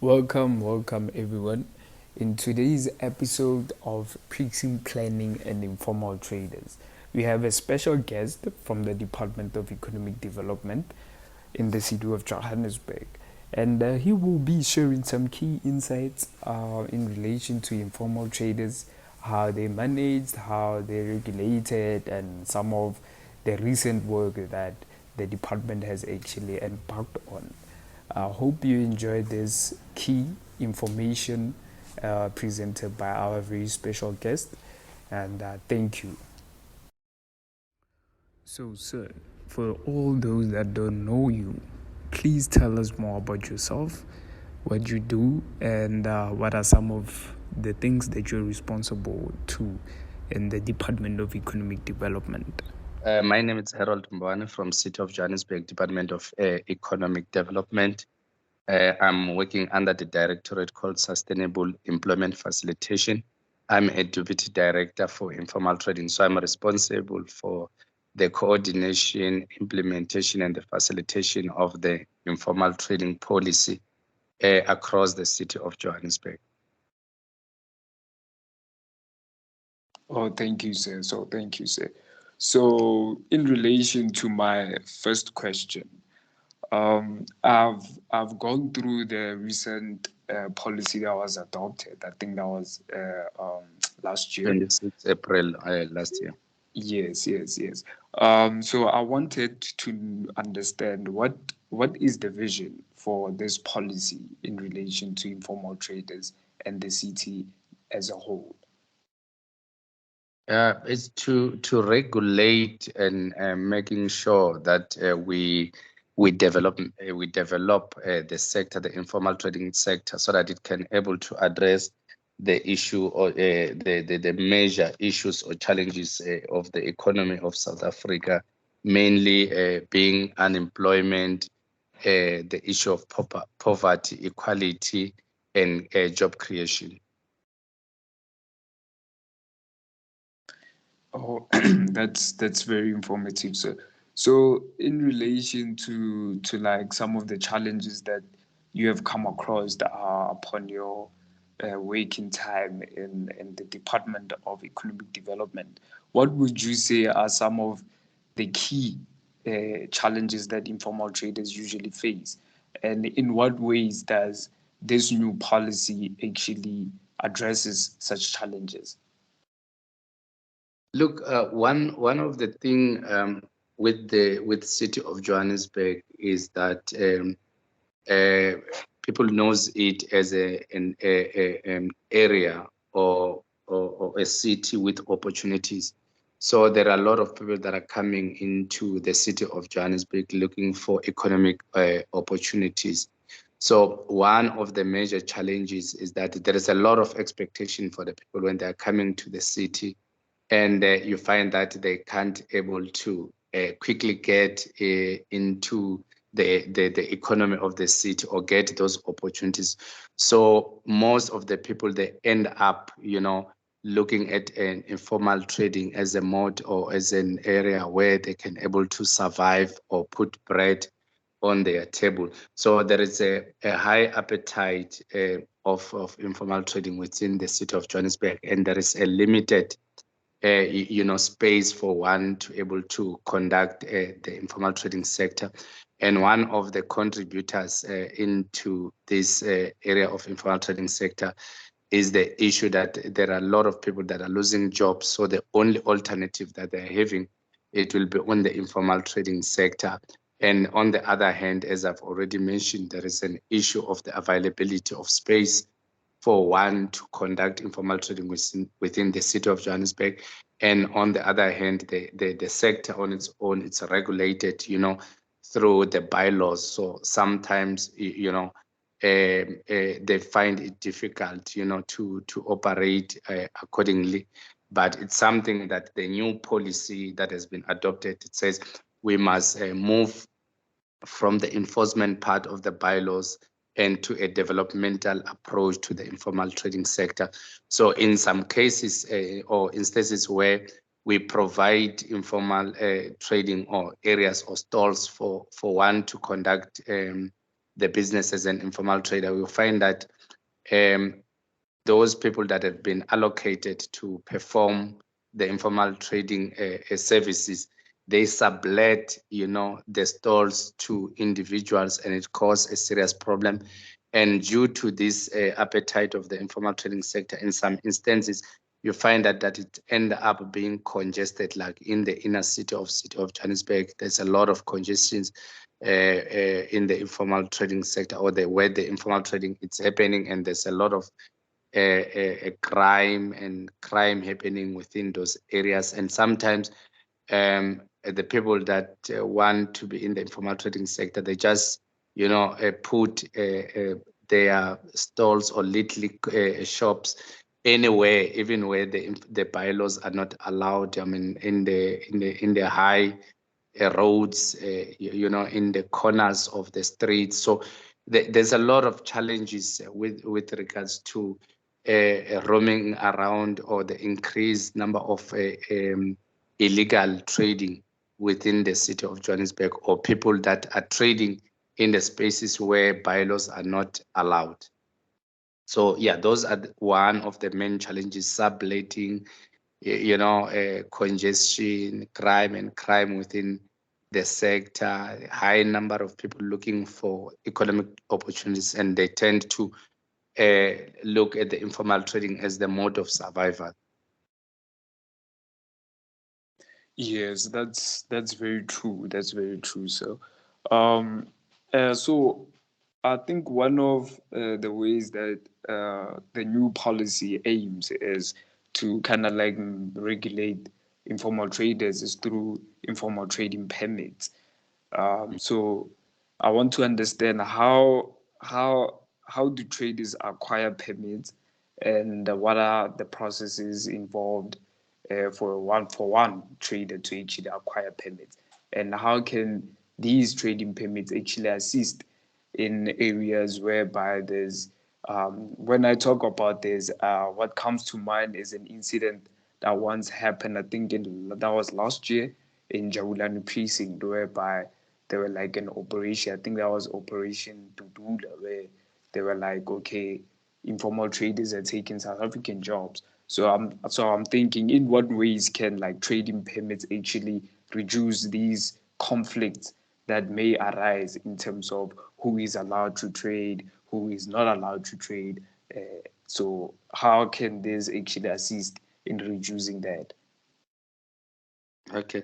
Welcome everyone. In today's episode of Precinct Planning and Informal Traders, we have a special guest from the Department of Economic Development in the city of Johannesburg. And he will be sharing some key insights in relation to informal traders, how they managed, how they regulated, and some of the recent work that the department has actually embarked on. I hope you enjoyed this key information presented by our very special guest, and thank you. So, sir, for all those that don't know you, please tell us more about yourself, what you do, and what are some of the things that you're responsible to in the Department of Economic Development. My name is Herold Mbowana from City of Johannesburg, Department of Economic Development. I'm working under the directorate called Sustainable Employment Facilitation. I'm a deputy director for informal trading, so I'm responsible for the coordination, implementation, and the facilitation of the informal trading policy across the city of Johannesburg. Oh, thank you, sir. So, in relation to my first question, I've gone through the recent policy that was adopted. I think that was last year. 26 April last year. Yes. So I wanted to understand what is the vision for this policy in relation to informal traders and the city as a whole. It's to regulate and making sure that we develop the sector, the informal trading sector, so that it can able to address the issue or the major issues or challenges of the economy of South Africa, mainly being unemployment, the issue of poverty, equality, and job creation. Oh, that's very informative, sir. So in relation to like some of the challenges that you have come across that are upon your waking time in the Department of Economic Development, what would you say are some of the key challenges that informal traders usually face? And in what ways does this new policy actually addresses such challenges? Look, one of the thing with City of Johannesburg is that people knows it as an area or a city with opportunities. So there are a lot of people that are coming into the City of Johannesburg looking for economic opportunities. So one of the major challenges is that there is a lot of expectation for the people when they are coming to the city, and you find that they can't able to quickly get into the economy of the city or get those opportunities. So most of the people, they end up, looking at an informal trading as a mode or as an area where they can able to survive or put bread on their table. So there is a high appetite of informal trading within the city of Johannesburg, and there is a limited space for one to able to conduct the informal trading sector. And one of the contributors into this area of informal trading sector is the issue that there are a lot of people that are losing jobs. So the only alternative that they're having, it will be on the informal trading sector. And on the other hand, as I've already mentioned, there is an issue of the availability of space for one to conduct informal trading within the city of Johannesburg. And on the other hand, the sector on its own, it's regulated, through the bylaws. So sometimes, they find it difficult, to operate accordingly. But it's something that the new policy that has been adopted, it says we must move from the enforcement part of the bylaws and to a developmental approach to the informal trading sector. So in some cases or instances where we provide informal trading or areas or stalls for one to conduct the business as an informal trader, we'll find that those people that have been allocated to perform the informal trading services, they sublet, the stalls to individuals, and it caused a serious problem. And due to this appetite of the informal trading sector, in some instances, you find that it end up being congested, like in the inner city of Johannesburg. There's a lot of congestions in the informal trading sector, or where the informal trading is happening, and there's a lot of crime happening within those areas. And sometimes the people that want to be in the informal trading sector, they just put their stalls or little shops anywhere, even where the bylaws are not allowed. I mean, in the high roads, in the corners of the streets. So there's a lot of challenges with regards to roaming around, or the increased number of illegal trading within the city of Johannesburg, or people that are trading in the spaces where bylaws are not allowed. So yeah, those are one of the main challenges: subletting, congestion, crime within the sector, high number of people looking for economic opportunities, and they tend to look at the informal trading as the mode of survival. Yes, that's very true. That's very true. So I think one of the ways that the new policy aims is to kind of like regulate informal traders is through informal trading permits. So I want to understand how do traders acquire permits, and what are the processes involved for one trader to actually acquire permits, and how can these trading permits actually assist in areas whereby there's when I talk about this, what comes to mind is an incident that once happened. I think that was last year in Jawulani precinct, whereby there were like an operation. I think that was Operation Dudula, where they were like, okay, informal traders are taking South African jobs. So I'm thinking, in what ways can like trading permits actually reduce these conflicts that may arise in terms of who is allowed to trade, who is not allowed to trade. So how can this actually assist in reducing that? Okay.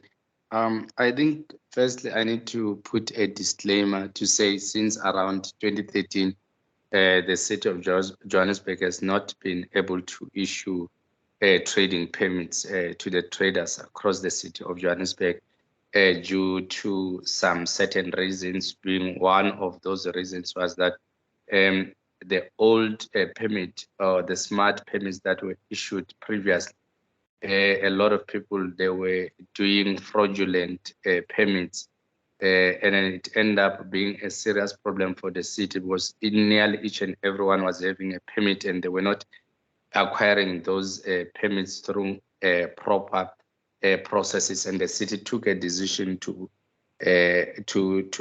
I think firstly I need to put a disclaimer to say, since around 2013, the city of Johannesburg has not been able to issue trading permits to the traders across the city of Johannesburg due to some certain reasons. Being one of those reasons was that the old permit, or the smart permits that were issued previously, a lot of people, they were doing fraudulent permits, and then it ended up being a serious problem for the city, because nearly each and everyone was having a permit, and they were not acquiring those permits through proper processes. And the city took a decision to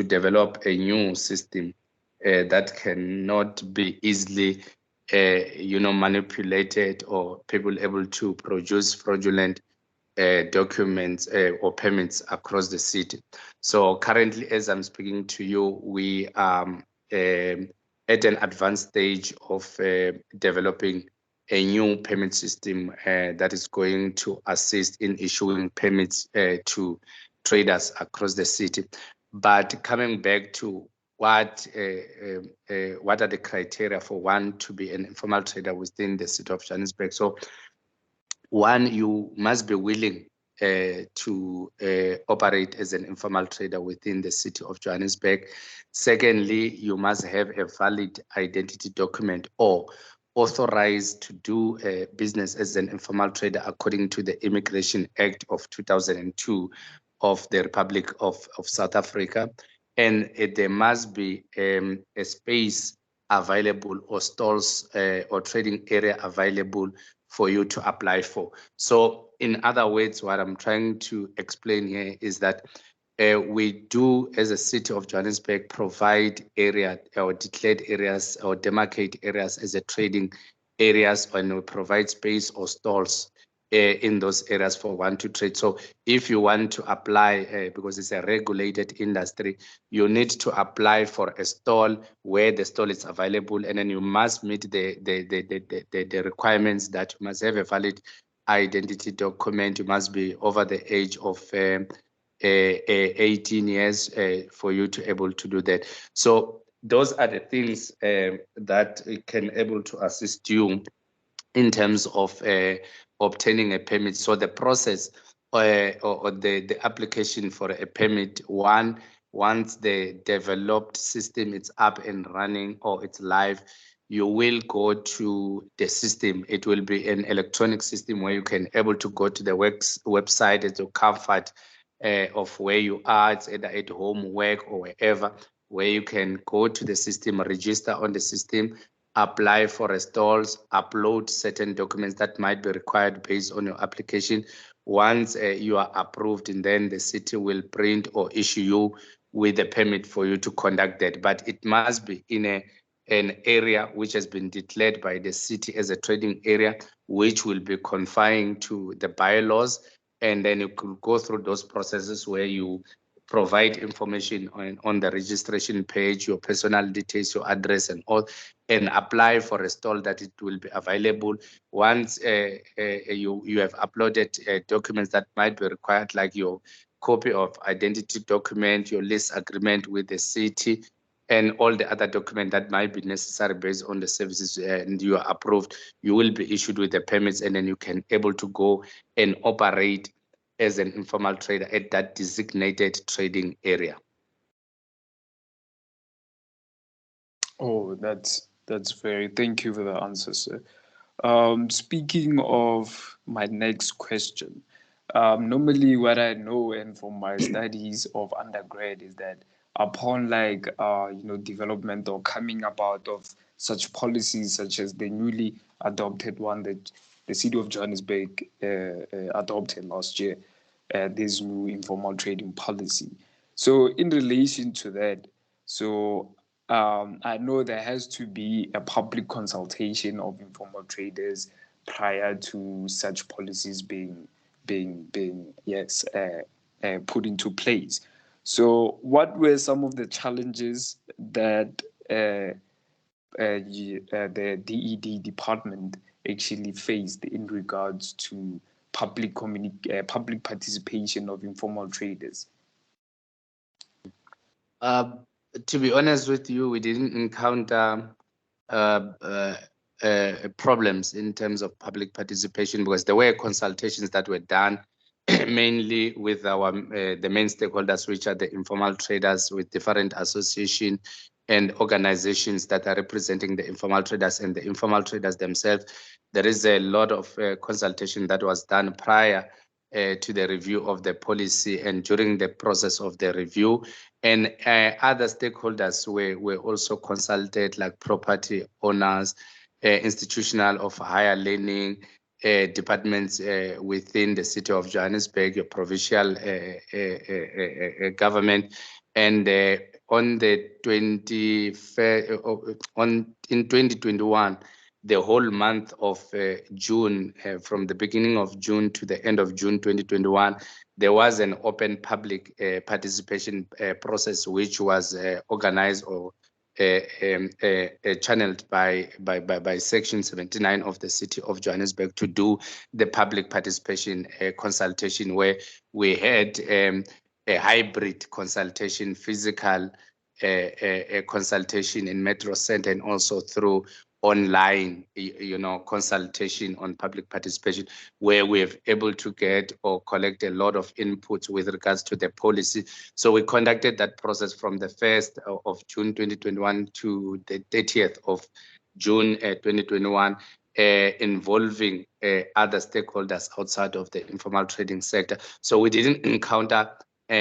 develop a new system that cannot be easily manipulated, or people able to produce fraudulent documents or permits across the city. So currently, as I'm speaking to you, we are at an advanced stage of developing a new permit system that is going to assist in issuing permits to traders across the city. But coming back to what are the criteria for one to be an informal trader within the city of Johannesburg? So one, you must be willing to operate as an informal trader within the city of Johannesburg. Secondly, you must have a valid identity document, or authorized to do business as an informal trader according to the Immigration Act of 2002 of the Republic of South Africa. And there must be a space available, or stalls or trading area available for you to apply for. So in other words, what I'm trying to explain here is that we do, as a city of Johannesburg, provide area or declared areas or demarcate areas as a trading areas, and we provide space or stalls in those areas for one to trade. So if you want to apply, because it's a regulated industry, you need to apply for a stall where the stall is available, and then you must meet the requirements that you must have a valid identity document. You must be over the age of 18 years for you to able to do that. So those are the things that can able to assist you in terms of obtaining a permit. So the process or the application for a permit, once the developed system is up and running or it's live, you will go to the system. It will be an electronic system where you can able to go to the website at your comfort of where you are. It's either at home, work, or wherever, where you can go to the system, register on the system, apply for a stalls, upload certain documents that might be required based on your application. Once you are approved, and then the city will print or issue you with a permit for you to conduct that. But it must be in an area which has been declared by the city as a trading area, which will be confined to the bylaws. And then you could go through those processes where you provide information on the registration page, your personal details, your address, and all, and apply for a stall that it will be available. Once you have uploaded documents that might be required, like your copy of identity document, your lease agreement with the city, and all the other documents that might be necessary based on the services, and you are approved, you will be issued with the permits, and then you can able to go and operate as an informal trader at that designated trading area. Oh, that's very. Thank you for the answer, sir. Speaking of my next question, normally what I know and from my studies of undergrad is that upon development or coming about of such policies such as the newly adopted one that the city of Johannesburg adopted last year, this new informal trading policy. So in relation to that, so I know there has to be a public consultation of informal traders prior to such policies being put into place. So, what were some of the challenges that the DED department actually faced in regards to public participation of informal traders? To be honest with you, we didn't encounter problems in terms of public participation, because there were consultations that were done mainly with our the main stakeholders, which are the informal traders, with different associations and organizations that are representing the informal traders and the informal traders themselves. There is a lot of consultation that was done prior to the review of the policy and during the process of the review. And other stakeholders were also consulted, like property owners, institutional of higher learning, departments within the city of Johannesburg, your provincial government. And on the 21st, in 2021, the whole month of June, from the beginning of June to the end of June 2021, there was an open public participation process, which was organized or channeled by Section 79 of the City of Johannesburg to do the public participation consultation, where we had a hybrid consultation, physical consultation in Metro Center, and also through online, consultation on public participation, where we have able to get or collect a lot of inputs with regards to the policy. So we conducted that process from the 1st of June 2021 to the 30th of June 2021, involving other stakeholders outside of the informal trading sector. So we didn't encounter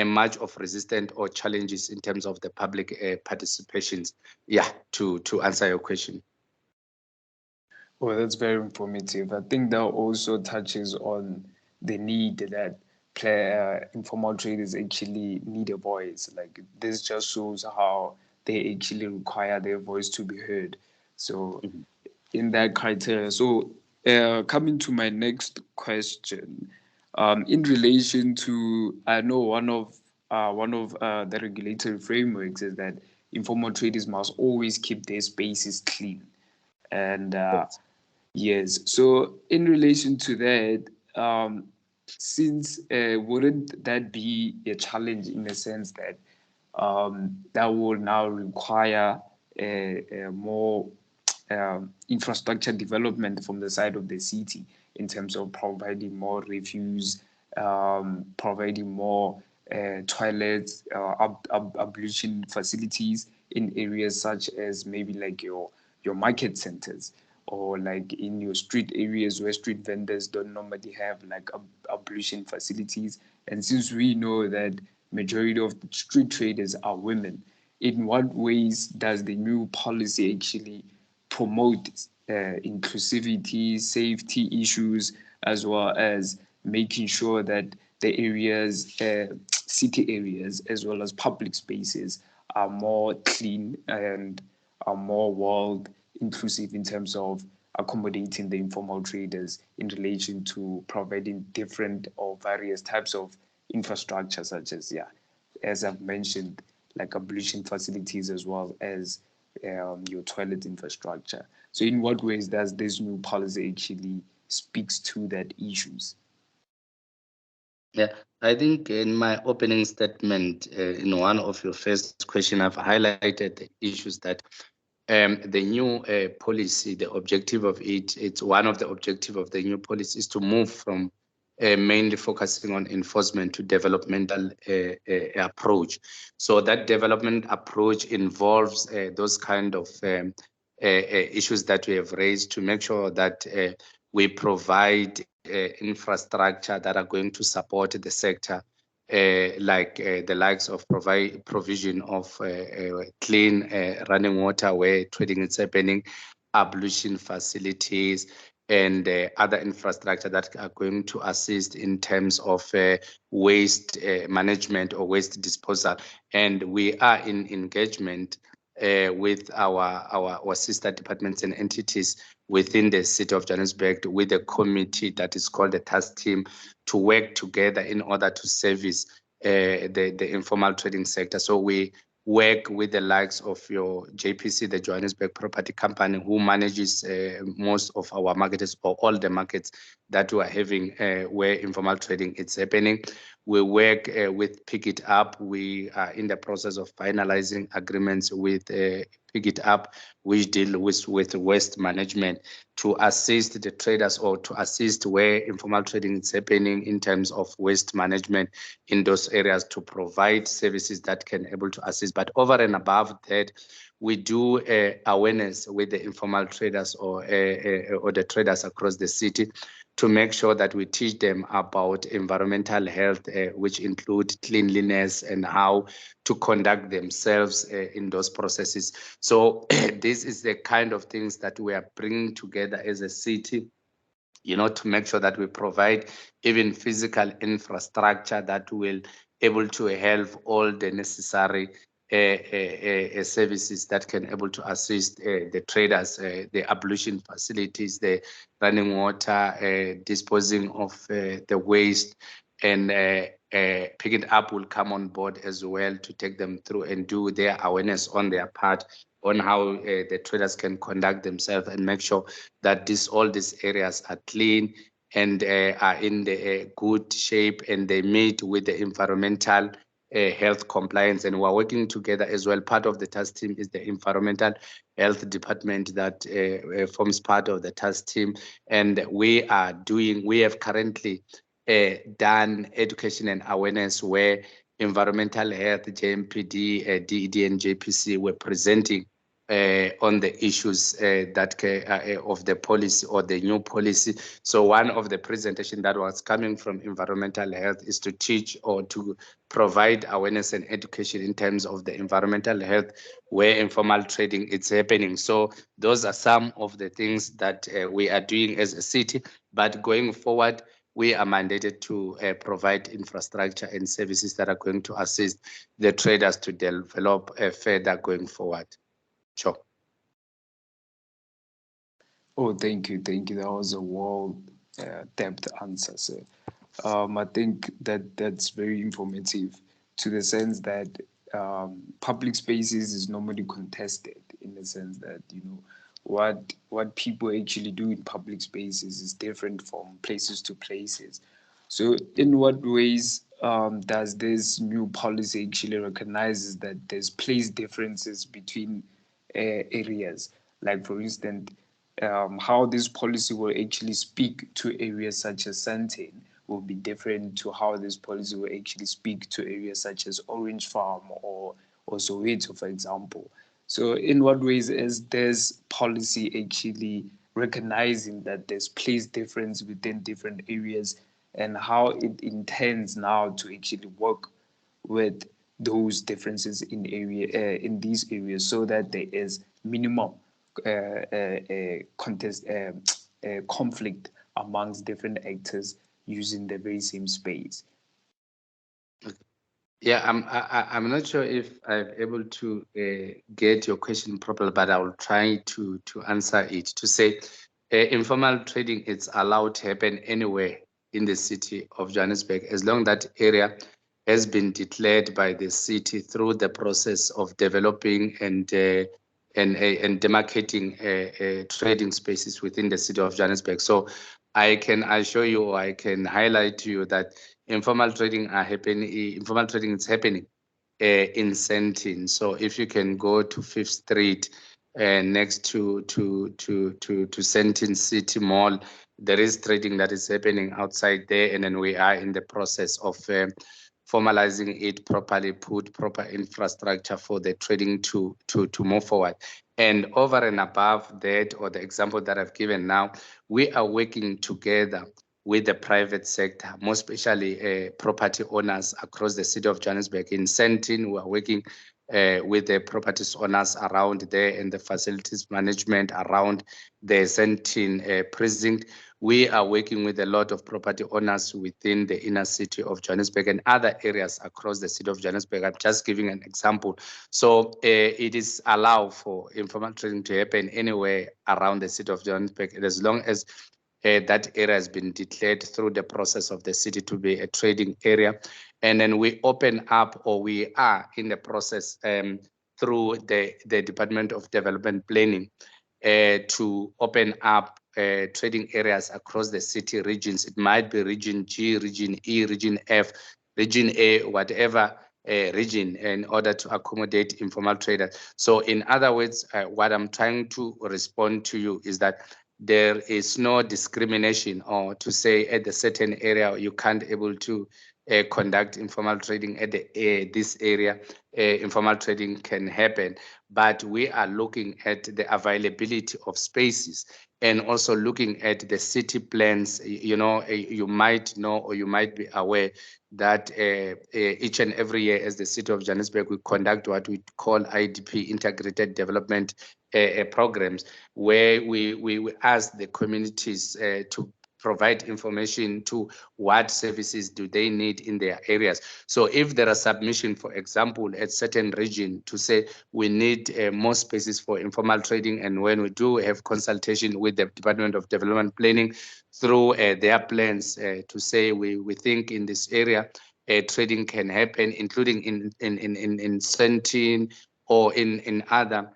much of resistance or challenges in terms of the public participations. Yeah, to answer your question. Well, that's very informative. I think that also touches on the need that informal traders actually need a voice. Like this just shows how they actually require their voice to be heard. So in that criteria. So coming to my next question, in relation to, I know one of the regulatory frameworks is that informal traders must always keep their spaces clean. And yes, so in relation to that, since wouldn't that be a challenge in the sense that that will now require more infrastructure development from the side of the city in terms of providing more refuse, providing more toilets, ablution facilities in areas such as maybe like your market centers, or like in your street areas where street vendors don't normally have like ablution facilities. And since we know that majority of the street traders are women, in what ways does the new policy actually promote inclusivity, safety issues, as well as making sure that the areas, city areas, as well as public spaces are more clean and are more world inclusive in terms of accommodating the informal traders in relation to providing different or various types of infrastructure, such as, yeah, as I've mentioned, like ablution facilities as well as your toilet infrastructure. So, in what ways does this new policy actually speaks to that issues? Yeah, I think in my opening statement, in one of your first question, I've highlighted the issues that the new policy, the objective of it, it's one of the objective of the new policy is to move from mainly focusing on enforcement to developmental approach. So that development approach involves those kind of issues that we have raised to make sure that we provide infrastructure that are going to support the sector, like the likes of provision of clean running water where trading is happening, ablution facilities, and other infrastructure that are going to assist in terms of waste management or waste disposal. And we are in engagement with our sister departments and entities within the city of Johannesburg with a committee that is called the task team to work together in order to service the informal trading sector. So we work with the likes of your JPC, the Johannesburg Property Company, who manages most of our markets or all the markets that we are having where informal trading is happening. We work with Pick It Up. We are in the process of finalizing agreements with Pick It Up, which deal with waste management to assist the traders or to assist where informal trading is happening in terms of waste management in those areas to provide services that can able to assist. But over and above that, we do awareness with the informal traders or the traders across the city to make sure that we teach them about environmental health, which include cleanliness and how to conduct themselves in those processes. So this is the kind of things that we are bringing together as a city, to make sure that we provide even physical infrastructure that will able to help all the necessary services that can able to assist the traders, the ablution facilities, the running water, disposing of the waste, and Pick It Up will come on board as well to take them through and do their awareness on their part on how the traders can conduct themselves and make sure that all these areas are clean and are in the good shape and they meet with the environmental health compliance. And we're working together as well. Part of the task team is the environmental health department that forms part of the task team. And we have currently done education and awareness where environmental health, JMPD, DED, and JPC were presenting on the issues of the policy or the new policy. So one of the presentation that was coming from environmental health is to teach or to provide awareness and education in terms of the environmental health where informal trading is happening. So those are some of the things that we are doing as a city. But going forward, we are mandated to provide infrastructure and services that are going to assist the traders to develop further going forward. Sure. Oh, thank you. That was a well-depth answer, sir. I think that's very informative to the sense that public spaces is normally contested in the sense that, you know, what people actually do in public spaces is different from places to places. So in what ways does this new policy actually recognizes that there's place differences between areas? Like, for instance, how this policy will actually speak to areas such as Sandton will be different to how this policy will actually speak to areas such as Orange Farm or Soweto, for example. So in what ways is this policy actually recognizing that there's place difference within different areas, and how it intends now to actually work with those differences in these areas so that there is minimum conflict amongst different actors using the very same space? Yeah, I'm not sure if I'm able to get your question properly, but I will try to answer it. To say, informal trading is allowed to happen anywhere in the city of Johannesburg, as long that area has been declared by the city through the process of developing and demarcating trading spaces within the city of Johannesburg. So I can assure you, or I can highlight to you that informal trading is happening in Sandton. So if you can go to Fifth Street next to Sandton City Mall, there is trading that is happening outside there, and then we are in the process of formalizing it properly, put proper infrastructure for the trading to move forward. And over and above that, or the example that I've given now, we are working together with the private sector, more especially property owners across the city of Johannesburg. In Sandton, we are working with the properties owners around there and the facilities management around the Sandton precinct. We are working with a lot of property owners within the inner city of Johannesburg and other areas across the city of Johannesburg. I'm just giving an example. So it is allowed for informal trading to happen anywhere around the city of Johannesburg, as long as that area has been declared through the process of the city to be a trading area. And then we open up, or we are in the process through the Department of Development Planning to open up trading areas across the city regions. It might be region G, region E, region F, region A, whatever region, in order to accommodate informal traders. So in other words, what I'm trying to respond to you is that there is no discrimination, or to say at a certain area you can't able to conduct informal trading at this area. Informal trading can happen, but we are looking at the availability of spaces and also looking at the city plans. You know, you might know, or you might be aware that each and every year, as the city of Johannesburg, we conduct what we call IDP, Integrated Development programs, where we ask the communities to provide information to what services do they need in their areas. So if there are submission, for example, at certain region to say we need more spaces for informal trading, and when we do have consultation with the Department of Development Planning through their plans to say we think in this area trading can happen, including in Sandton or in other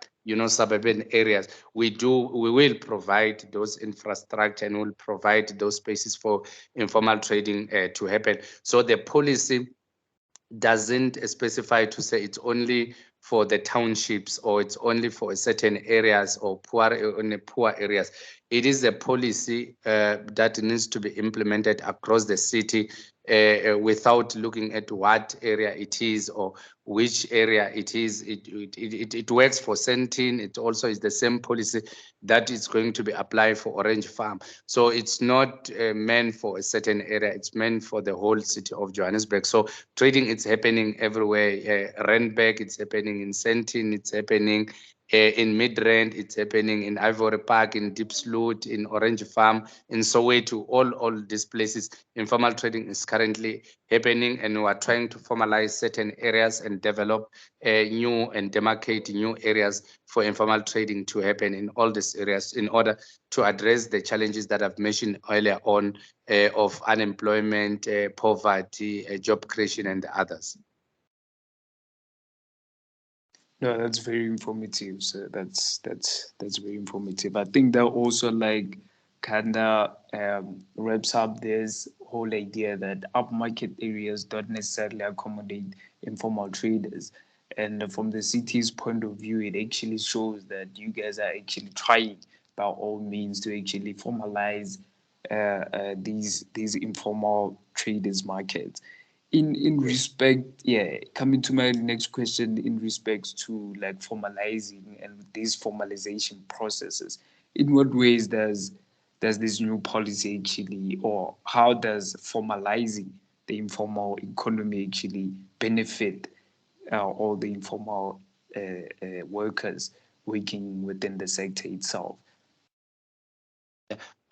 suburban areas, we will provide those infrastructure and will provide those spaces for informal trading to happen. So the policy doesn't specify to say it's only for the townships, or it's only for certain areas, or poor areas. It is a policy that needs to be implemented across the city without looking at what area it is or which area it is. It works for Sandton. It also is the same policy that is going to be applied for Orange Farm. So it's not meant for a certain area. It's meant for the whole city of Johannesburg. So trading is happening everywhere. Randburg, it's happening in Sandton. It's happening In Midrand, it's happening in Ivory Park, in Diepsloot, in Orange Farm, in Soweto, all these places. Informal trading is currently happening, and we are trying to formalize certain areas and develop new and demarcate new areas for informal trading to happen in all these areas in order to address the challenges that I've mentioned earlier on of unemployment, poverty, job creation, and others. No, that's very informative. So that's very informative. I think that also like kinda wraps up this whole idea that upmarket areas don't necessarily accommodate informal traders. And from the city's point of view, it actually shows that you guys are actually trying by all means to actually formalize these informal traders markets. In respect, yeah, coming to my next question in respects to like formalizing and these formalization processes, in what ways does this new policy actually, or how does formalizing the informal economy actually benefit all the informal workers working within the sector itself?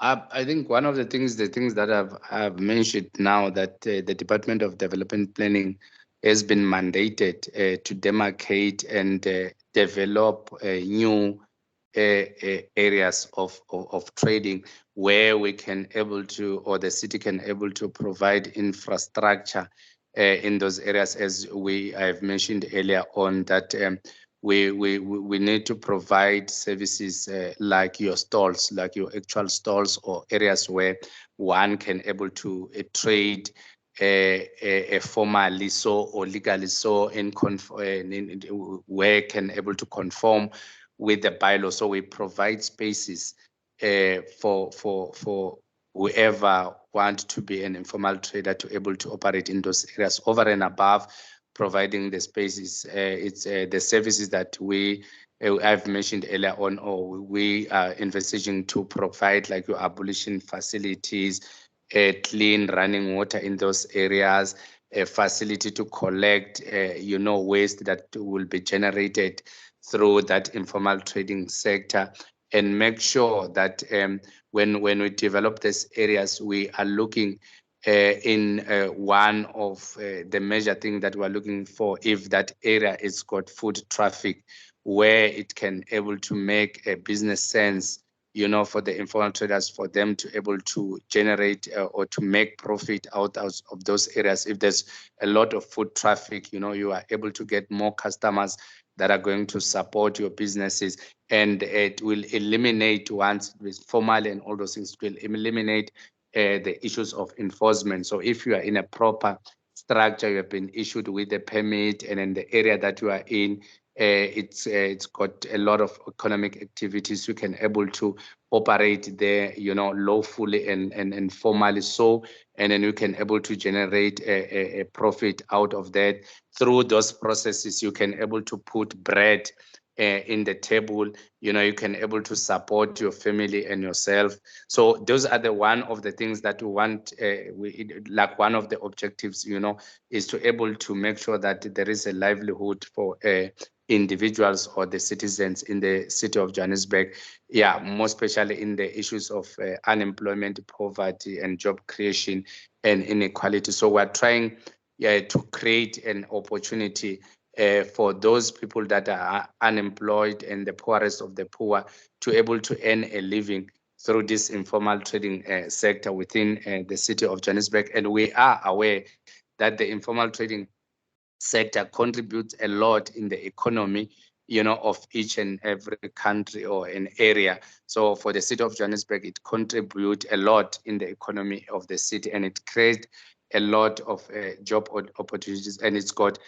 I think one of the things that I've mentioned now that the Department of Development Planning has been mandated to demarcate and develop new areas of trading where we can able to, or the city can able to provide infrastructure in those areas, as I've mentioned earlier on that we need to provide services like your stalls, like your actual stalls, or areas where one can able to trade formally so or legally so where can able to conform with the bylaw. So we provide spaces for whoever want to be an informal trader to able to operate in those areas over and above providing the spaces. It's the services that I've mentioned earlier on, or we are envisaging to provide, like your abolition facilities, clean running water in those areas, a facility to collect, waste that will be generated through that informal trading sector, and make sure that when we develop these areas, we are looking in one of the major things that we're looking for, if that area is got foot traffic, where it can able to make a business sense, for the informal traders, for them to able to generate or to make profit out of those areas. If there's a lot of foot traffic, you are able to get more customers that are going to support your businesses, and it will eliminate, once with formal and all those things, will eliminate the issues of enforcement. So if you are in a proper structure, you have been issued with a permit, and in the area that you are in, it's got a lot of economic activities, you can able to operate there, lawfully and formally so, and then you can able to generate a profit out of that. Through those processes, you can able to put bread in the table, you can able to support your family and yourself. So those are the one of the things that we want, like one of the objectives, is to able to make sure that there is a livelihood for individuals or the citizens in the city of Johannesburg, more especially in the issues of unemployment, poverty, and job creation and inequality. So we're trying to create an opportunity for those people that are unemployed and the poorest of the poor to able to earn a living through this informal trading sector within the city of Johannesburg. And we are aware that the informal trading sector contributes a lot in the economy, of each and every country or an area. So for the city of Johannesburg, it contributes a lot in the economy of the city, and it creates a lot of job opportunities, and it's got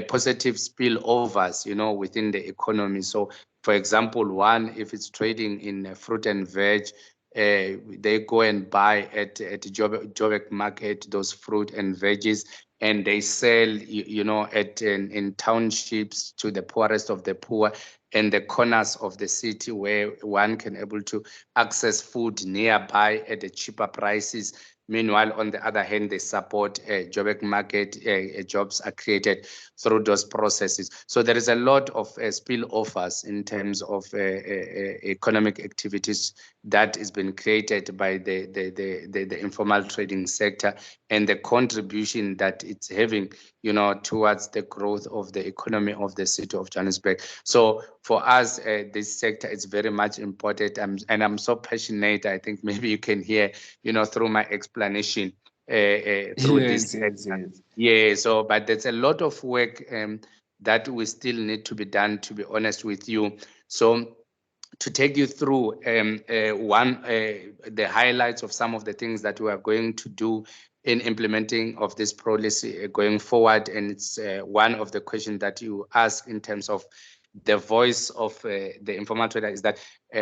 positive spillovers, within the economy. So for example, one, if it's trading in fruit and veg, they go and buy at Joburg market those fruit and veggies, and they sell, in townships to the poorest of the poor, and the corners of the city where one can able to access food nearby at the cheaper prices. Meanwhile, on the other hand, they support job market, jobs are created through those processes. So there is a lot of spillovers in terms of economic activities that has been created by the informal trading sector, and the contribution that it's having, towards the growth of the economy of the city of Johannesburg. So for us, this sector is very much important, and I'm so passionate. I think maybe you can hear, through my explanation through Yes, this. yes. Yeah, so but there's a lot of work that we still need to be done, to be honest with you. So to take you through the highlights of some of the things that we are going to do in implementing of this policy going forward, and it's one of the questions that you ask in terms of the voice of the informal trader, is that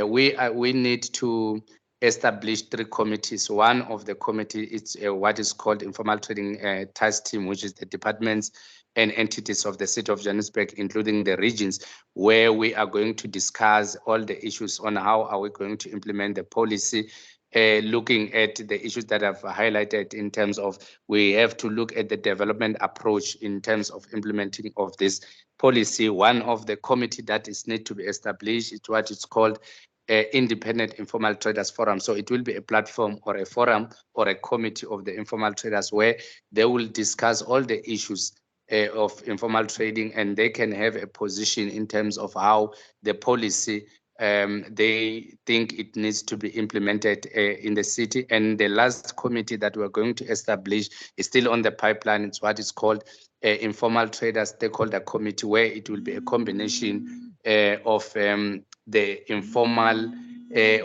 we need to establish 3 committees. One of the committee is what is called Informal Trading Task Team, which is the departments and entities of the city of Johannesburg, including the regions, where we are going to discuss all the issues on how are we going to implement the policy, looking at the issues that I've highlighted in terms of we have to look at the development approach in terms of implementing of this policy. One of the committee that is need to be established is what is called Independent Informal Traders Forum. So it will be a platform or a forum or a committee of the informal traders where they will discuss all the issues of informal trading, and they can have a position in terms of how the policy they think it needs to be implemented in the city. And the last committee that we're going to establish is still on the pipeline. It's what is called Informal Traders Stakeholder Committee, where it will be a combination of the informal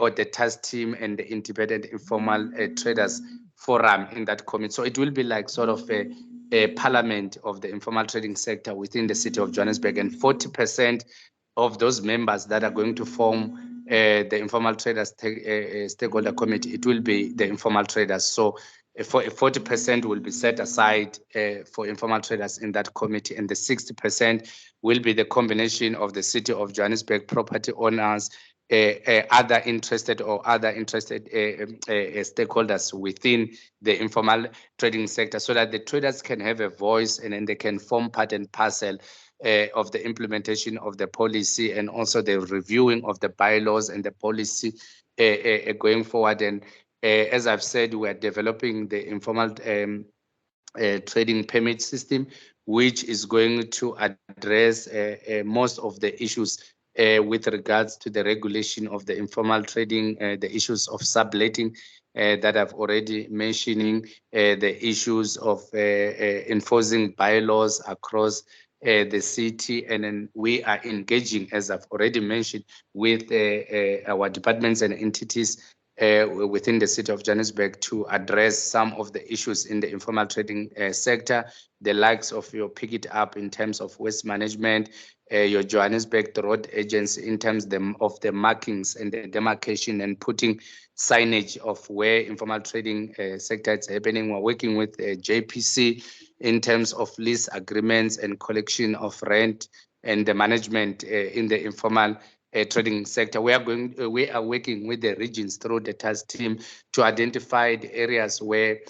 or the task team and the independent informal traders forum in that committee. So it will be like sort of a parliament of the informal trading sector within the city of Johannesburg, and 40% of those members that are going to form the informal traders stakeholder committee, it will be the informal traders. So 40% will be set aside for informal traders in that committee, and the 60% will be the combination of the city of Johannesburg property owners, other interested stakeholders within the informal trading sector, so that the traders can have a voice, and then they can form part and parcel of the implementation of the policy, and also the reviewing of the bylaws and the policy going forward. And as I've said, we are developing the informal trading permit system, which is going to address most of the issues with regards to the regulation of the informal trading, the issues of subletting that I've already mentioning, the issues of enforcing bylaws across the city. And then we are engaging, as I've already mentioned, with our departments and entities within the city of Johannesburg to address some of the issues in the informal trading sector, the likes of your pick it up in terms of waste management, your Johannesburg road agency in terms of the markings and the demarcation and putting signage of where informal trading sector is happening. We're working with JPC in terms of lease agreements and collection of rent and the management in the informal trading sector. We are working with the regions through the task team to identify the areas where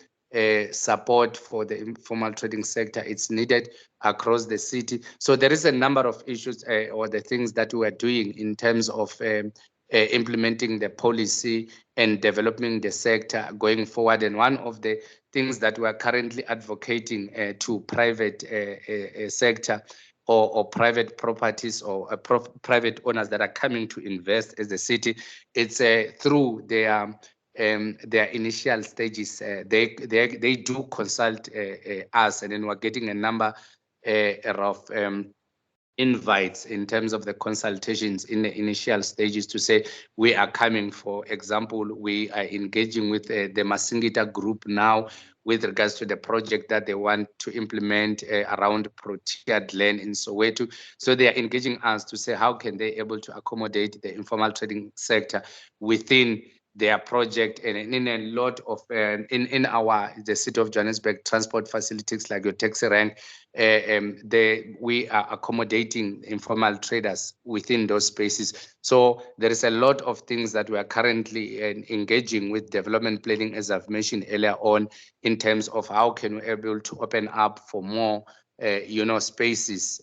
support for the informal trading sector is needed across the city. So there is a number of issues or the things that we are doing in terms of implementing the policy and developing the sector going forward. And one of the things that we are currently advocating to private sector or private properties or private owners that are coming to invest as the city, it's through their initial stages. They do consult us, and then we're getting a number of invites in terms of the consultations in the initial stages to say we are coming. For example, we are engaging with the Masingita group now with regards to the project that they want to implement around proteted land in Soweto. So they are engaging us to say how can they able to accommodate the informal trading sector within their project, and in a lot of in the city of Johannesburg transport facilities like your taxi rank, we are accommodating informal traders within those spaces. So there is a lot of things that we are currently engaging with development planning, as I've mentioned earlier on, in terms of how can we able to open up for more spaces,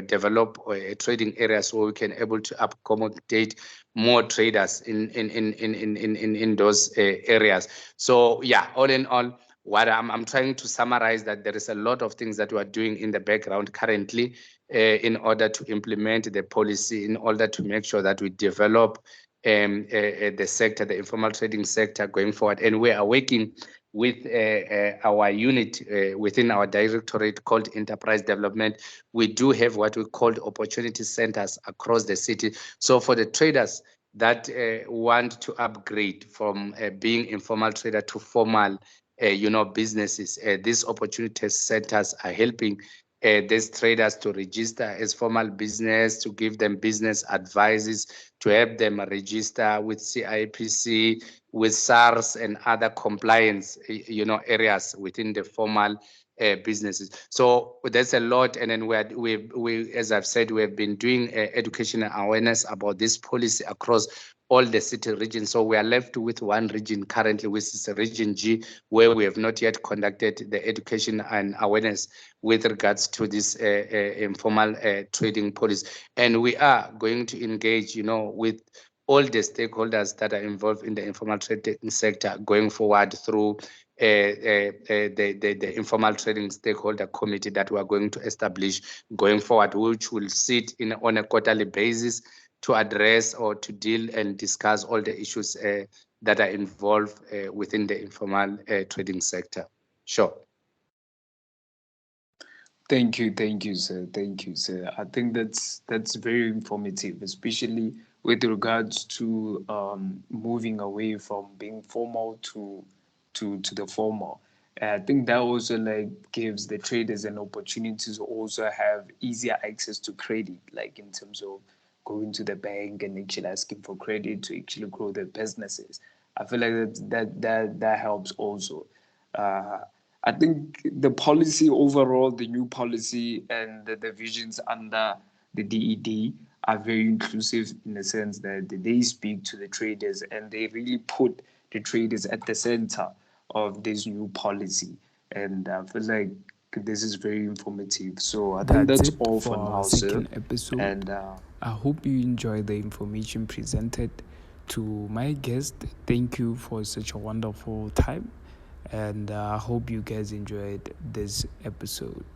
develop trading areas where we can able to accommodate more traders in those areas. So yeah, all in all, what I'm trying to summarize that there is a lot of things that we are doing in the background currently in order to implement the policy, in order to make sure that we develop the sector, the informal trading sector going forward. And we are working with our unit within our directorate called Enterprise Development. We do have what we call opportunity centers across the city. So for the traders that want to upgrade from being informal trader to formal businesses, these opportunity centers are helping these traders to register as formal business, to give them business advices, to help them register with CIPC, with SARS and other compliance areas within the formal businesses. So there's a lot, and then we as I've said, we have been doing educational awareness about this policy across all the city regions. So we are left with one region currently, which is Region G, where we have not yet conducted the education and awareness with regards to this informal trading policy. And we are going to engage, with all the stakeholders that are involved in the informal trading sector going forward through the informal trading stakeholder committee that we are going to establish going forward, which will sit on a quarterly basis to address or to deal and discuss all the issues that are involved within the informal trading sector. Sure. Thank you, sir. Thank you, sir. I think that's very informative, especially with regards to moving away from being formal to the formal. I think that also gives the traders an opportunity to also have easier access to credit, like in terms of going to the bank and actually asking for credit to actually grow their businesses. I feel like that helps also. Uh, I think the policy overall, the new policy and the visions under the DED are very inclusive in the sense that they speak to the traders and they really put the traders at the center of this new policy. And I feel like this is very informative. So I think That's that's it all for for our now, sir. second episode. And I hope you enjoyed the information presented. To my guest, thank you for such a wonderful time, and I hope you guys enjoyed this episode.